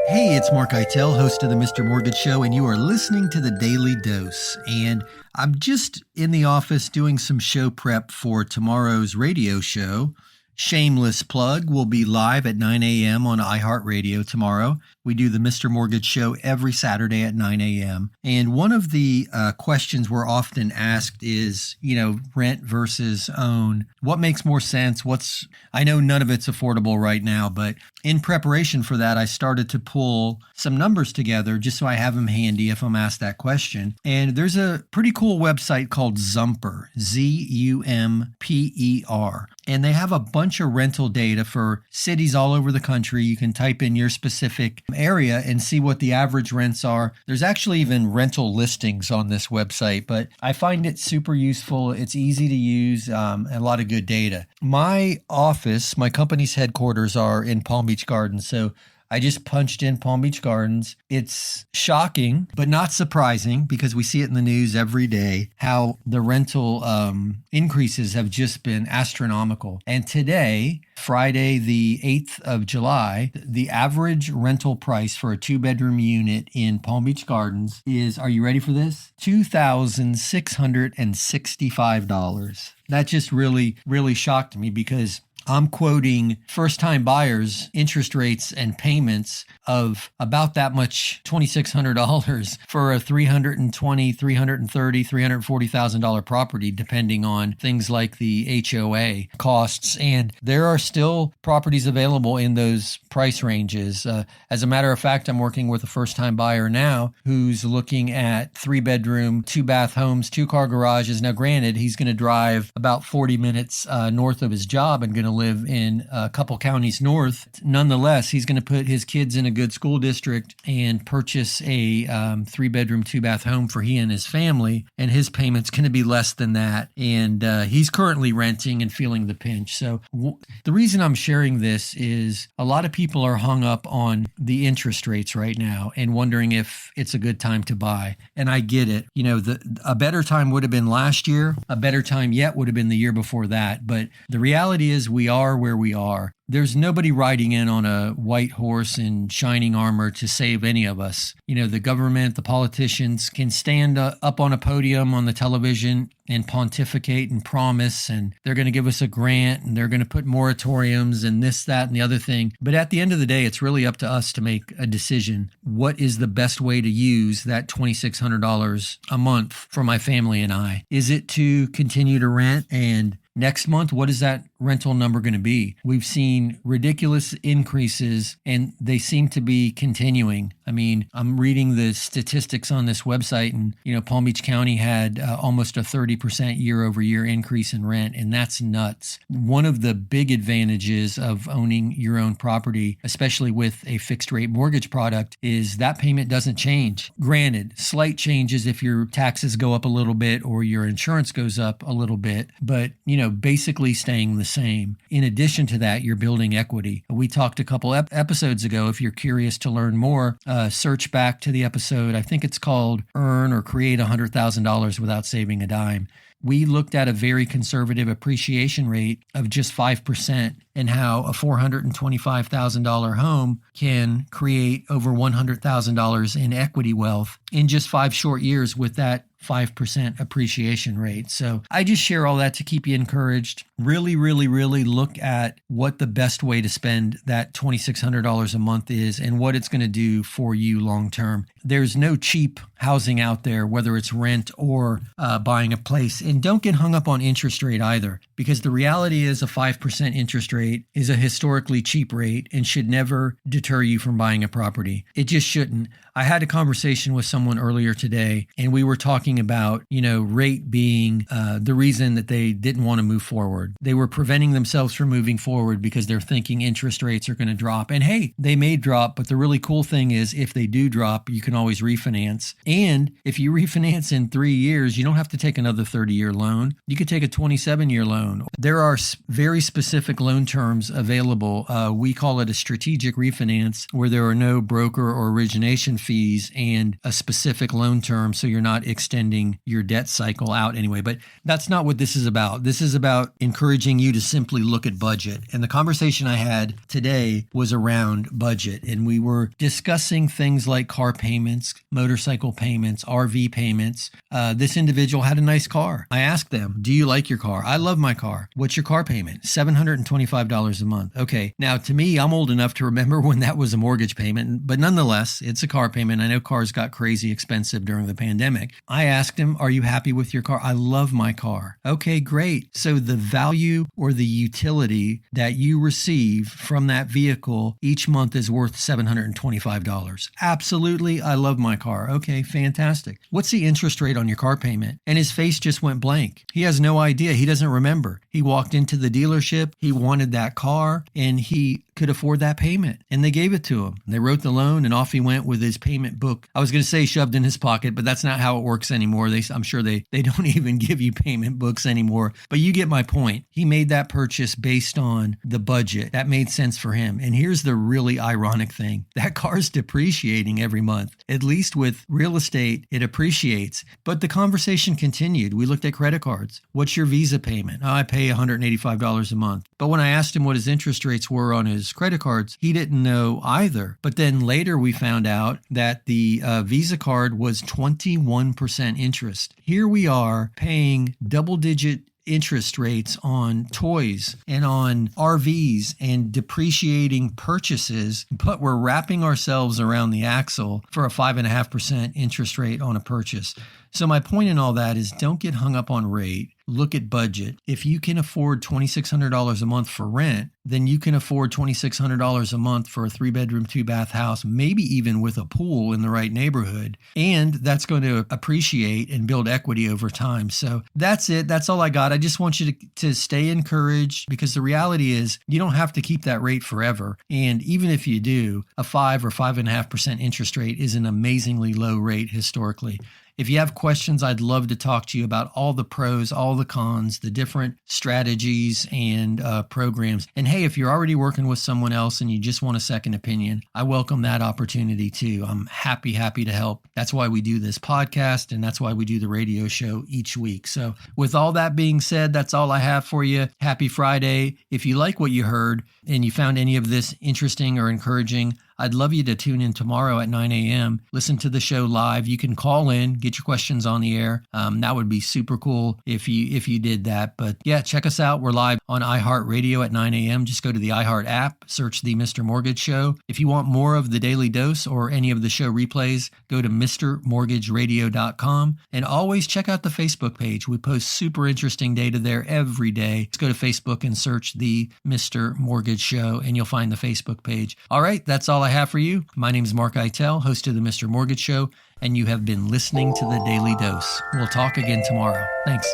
Hey, it's Mark Eitel, host of the Mr. Mortgage Show, and you are listening to the Daily Dose. And I'm just in the office doing some show prep for tomorrow's radio show. Shameless plug, will be live at 9 a.m. on iHeartRadio tomorrow. We do the Mr. Mortgage Show every Saturday at 9 a.m. And one of the questions we're often asked is, rent versus own. What makes more sense? I know none of it's affordable right now, but in preparation for that, I started to pull some numbers together just so I have them handy if I'm asked that question. And there's a pretty cool website called Zumper, Zumper. And they have a bunch of rental data for cities all over the country. You can type in your specific area and see what the average rents are. There's actually even rental listings on this website, but I find it super useful. It's easy to use, a lot of good data. My office, my company's headquarters are in Palm Beach Gardens. So I just punched in Palm Beach Gardens. It's shocking, but not surprising because we see it in the news every day, how the rental increases have just been astronomical. And today, Friday, the 8th of July, the average rental price for a 2-bedroom unit in Palm Beach Gardens is, are you ready for this? $2,665. That just really, really shocked me because I'm quoting first-time buyers' interest rates and payments of about that much, $2,600 for a $320,000, $330,000, $340,000 property, depending on things like the HOA costs. And there are still properties available in those price ranges. As a matter of fact, I'm working with a first-time buyer now who's looking at 3-bedroom, 2-bath homes, 2-car garages. Now, granted, he's going to drive about 40 minutes north of his job and going to live in a couple counties north. Nonetheless, he's going to put his kids in a good school district and purchase a 3-bedroom, 2-bath home for he and his family. And his payment's going to be less than that. And he's currently renting and feeling the pinch. So the reason I'm sharing this is a lot of people are hung up on the interest rates right now and wondering if it's a good time to buy. And I get it. A better time would have been last year. A better time yet would have been the year before that. But the reality is we are where we are. There's nobody riding in on a white horse in shining armor to save any of us. The government, the politicians can stand up on a podium on the television and pontificate and promise, and they're going to give us a grant, and they're going to put moratoriums and this, that, and the other thing. But at the end of the day, it's really up to us to make a decision. What is the best way to use that $2,600 a month for my family and I? Is it to continue to rent? And next month, what is that rental number going to be? We've seen ridiculous increases and they seem to be continuing. I mean, I'm reading the statistics on this website and, Palm Beach County had almost a 30% year over year increase in rent, and that's nuts. One of the big advantages of owning your own property, especially with a fixed rate mortgage product, is that payment doesn't change. Granted, slight changes if your taxes go up a little bit or your insurance goes up a little bit, but, basically staying the same. In addition to that, you're building equity. We talked a couple episodes ago. If you're curious to learn more, search back to the episode. I think it's called Earn or Create $100,000 Without Saving a Dime. We looked at a very conservative appreciation rate of just 5% and how a $425,000 home can create over $100,000 in equity wealth in just 5 short years with that 5% appreciation rate. So I just share all that to keep you encouraged. Really, really, really look at what the best way to spend that $2,600 a month is and what it's going to do for you long term. There's no cheap housing out there, whether it's rent or buying a place. And don't get hung up on interest rate either, because the reality is a 5% interest rate is a historically cheap rate and should never deter you from buying a property. It just shouldn't. I had a conversation with someone earlier today, and we were talking about, rate being the reason that they didn't want to move forward. They were preventing themselves from moving forward because they're thinking interest rates are going to drop. And hey, they may drop, but the really cool thing is if they do drop, you can always refinance. And if you refinance in 3 years, you don't have to take another 30-year loan. You could take a 27-year loan. There are very specific loan terms available. We call it a strategic refinance, where there are no broker or origination fees and a specific loan term, so you're not extending your debt cycle out anyway. But that's not what this is about. This is about encouraging you to simply look at budget. And the conversation I had today was around budget. And we were discussing things like car payments, motorcycle payments, RV payments. This individual had a nice car. I asked them, do you like your car? I love my car. What's your car payment? $725 a month. Okay. Now, to me, I'm old enough to remember when that was a mortgage payment, but nonetheless, it's a car payment. I know cars got crazy expensive during the pandemic. I asked him, are you happy with your car? I love my car. Okay, great. So the value or the utility that you receive from that vehicle each month is worth $725. Absolutely. I love my car. Okay, fantastic. What's the interest rate on your car payment? And his face just went blank. He has no idea. He doesn't remember. He walked into the dealership. He wanted that car and he could afford that payment. And they gave it to him. They wrote the loan and off he went with his payment book. I was going to say shoved in his pocket, but that's not how it works anymore. I'm sure they don't even give you payment books anymore. But you get my point. He made that purchase based on the budget. That made sense for him. And here's the really ironic thing. That car's depreciating every month. At least with real estate, it appreciates. But the conversation continued. We looked at credit cards. What's your Visa payment? Oh, I pay $185 a month. But when I asked him what his interest rates were on his credit cards, he didn't know either. But then later we found out that the Visa card was 21% interest. Here we are paying double-digit interest rates on toys and on RVs and depreciating purchases, but we're wrapping ourselves around the axle for a 5.5% interest rate on a purchase. So my point in all that is don't get hung up on rate. Look at budget. If you can afford $2,600 a month for rent, then you can afford $2,600 a month for a 3-bedroom, 2-bath house, maybe even with a pool in the right neighborhood. And that's going to appreciate and build equity over time. So that's it. That's all I got. I just want you to stay encouraged, because the reality is you don't have to keep that rate forever. And even if you do, a 5 or 5.5% interest rate is an amazingly low rate historically. If you have questions, I'd love to talk to you about all the pros, all the cons, the different strategies and programs. And hey, if you're already working with someone else and you just want a second opinion, I welcome that opportunity too. I'm happy to help. That's why we do this podcast, and that's why we do the radio show each week. So with all that being said, that's all I have for you. Happy Friday. If you like what you heard and you found any of this interesting or encouraging, I'd love you to tune in tomorrow at 9 a.m. Listen to the show live. You can call in, get your questions on the air. That would be super cool if you did that. But yeah, check us out. We're live on iHeartRadio at 9 a.m. Just go to the iHeart app, search The Mr. Mortgage Show. If you want more of the Daily Dose or any of the show replays, go to MrMortgageRadio.com. And always check out the Facebook page. We post super interesting data there every day. Just go to Facebook and search The Mr. Mortgage Show, and you'll find the Facebook page. All right, that's all I have for you. My name is Mark Eitel, host of the Mr. Mortgage Show, and you have been listening to the Daily Dose. We'll talk again tomorrow. Thanks.